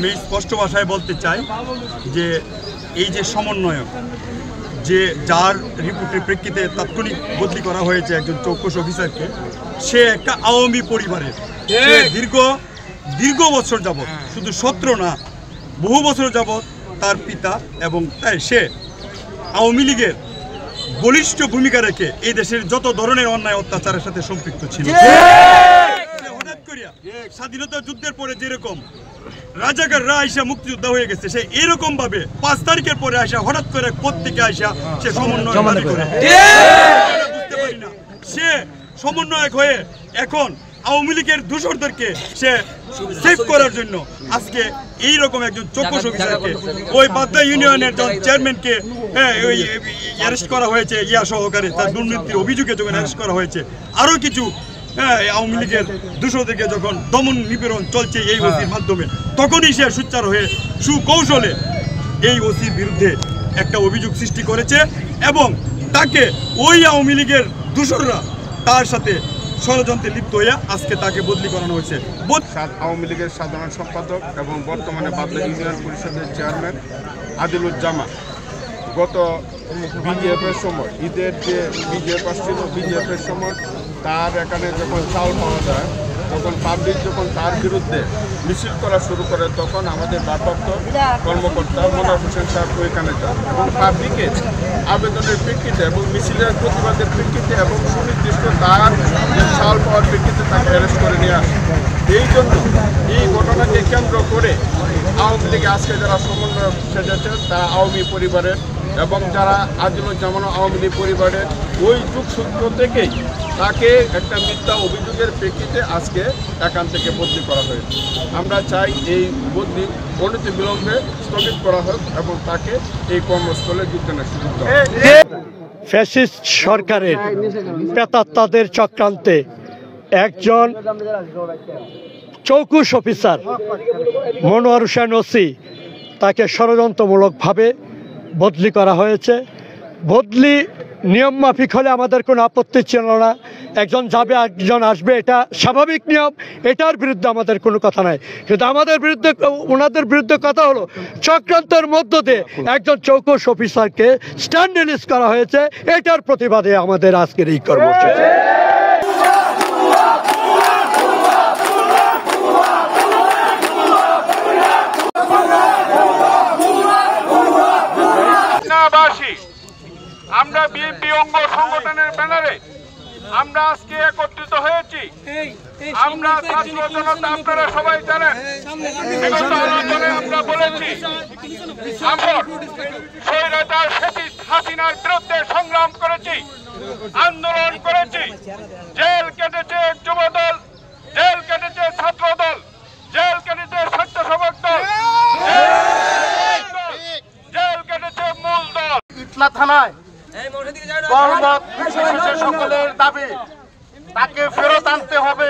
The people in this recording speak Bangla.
আমি স্পষ্ট ভাষায় বলতে চাই যে এই যে সমন্বয়ক যে যার রিপোর্টের প্রেক্ষিতে তাৎক্ষণিক বদলি করা হয়েছে একজন চৌকস অফিসারকে, সে একটা আওয়ামী পরিবারের, সে দীর্ঘ বছর যাবৎ, শুধু 17 না বহু বছর যাবৎ তার পিতা এবং তাই সে আওয়ামী লীগের বলিষ্ঠ ভূমিকা রেখে এই দেশের যত ধরনের অন্যায় অত্যাচারের সাথে সম্পৃক্ত ছিল। হঠাৎ করিয়া স্বাধীনতা যুদ্ধের পরে যেরকম রাজাকাররা আইসা মুক্তিযোদ্ধা হয়ে গেছে, সে এরকম ভাবে 5 তারিখের পরে আইসা হঠাৎ করে প্রত্যেকে আইসা সে সমন্বয় করে, বুঝতে পারি না সে সমন্বয়ক হয়ে এখন আওয়ামী লীগের দূষরদেরকে সে সেভ করার জন্য আজকে এইরকম একজন চৌকস অফিসারকে, ওই বাদ্দা ইউনিয়নের চেয়ারম্যানকে অ্যারেস্ট করা হয়েছে, সহকারে তার দুর্নীতির অভিযোগে যখন অ্যারেস্ট করা হয়েছে, আরও কিছু আওয়ামী লীগের দূষরদেরকে যখন দমন নিপীড়ন চলছে এই ওসির মাধ্যমে, তখনই সে সুচার হয়ে সুকৌশলে এই ওসির বিরুদ্ধে একটা অভিযোগ সৃষ্টি করেছে এবং তাকে ওই আওয়ামী লীগের দূষররা তার সাথে ষড়যন্ত্রে লিপ্ত হয়ে আজকে তাকে বদলি করানো হয়েছে। আওয়ামী লীগের সাধারণ সম্পাদক এবং বর্তমানে বাদলা ইউনিয়ন পরিষদের চেয়ারম্যান আদিলুজ্জামান গত বিজিএফের সময়, ঈদের যে বিজিএফ আসছিল, বিজিএফের সময় তার এখানে যখন চাল পাওয়া যায়, তখন পাবলিক যখন তার বিরুদ্ধে মিছিল করা শুরু করে, তখন আমাদের ভারপ্রাপ্ত কর্মকর্তা মনোয়ার হোসেন সাহেব ওইখানে যান এবং পাবলিকের আবেদনের প্রেক্ষিতে এবং মিছিলের প্রতিবাদের প্রেক্ষিতে এবং সুনির্দিষ্ট তার চাল পাওয়ার প্রেক্ষিতে তাকে অ্যারেস্ট করে নিয়ে আসে। এই জন্য এই ঘটনাকে কেন্দ্র করে আওয়ামী লীগে আজকে যারা সমন্বয়ক সেজেছে তারা আওয়ামী পরিবারের এবং যারা আদিলুজ্জামান আওয়ামী লীগ পরিবারের ওই যুগসূত্র থেকেই তাকে একটা মিথ্যা অভিযোগের প্রেক্ষিতে আজকে এখান থেকে বদলি করা হয়েছে। আমরা চাই এই বদলি অনতি বিলম্বে স্থগিত করা হোক এবং তাকে এই কর্মস্থলে যোগদানের সুযোগ দেওয়া হোক। ফ্যাসিস্ট সরকারের প্রেতাত্মাদের চক্রান্তে একজন চৌকস অফিসার মনোয়ার হোসেন ওসি, তাকে ষড়যন্ত্রমূলকভাবে বদলি করা হয়েছে। বদলি নিয়ম মাফিক হলে আমাদের কোনো আপত্তি ছিল না, একজন যাবে একজন আসবে, এটা স্বাভাবিক নিয়ম, এটার বিরুদ্ধে আমাদের কোনো কথা নাই। কিন্তু আমাদের বিরুদ্ধে, ওনাদের বিরুদ্ধে কথা হলো চক্রান্তের মধ্য দিয়ে একজন চৌকস অফিসারকে স্ট্যান্ড রিলিজ করা হয়েছে, এটার প্রতিবাদে আমাদের আজকের এই কর্মসূচি। আমরা বিএনপি অঙ্গ সংগঠনের ব্যানারে আমরা আজকে একত্রিত হয়েছি। আমরা ছাত্র জনতা, আপনারা সবাই জানেন, বিগত আলোচনায় আমরা বলেছি আমরা স্বৈরাচার ফ্যাসিস্ট হাসিনার বিরুদ্ধে সংগ্রাম করেছি, আন্দোলন করেছি, জেল কেটেছে যুবদল, জেল কেটেছে ছাত্র দল, জেল কেটেছে স্বেচ্ছাসেবক দল, জেল কেটেছে মূল দল। ইটলা থানায় সকলের দাবি তাকে ফেরত আনতে হবে।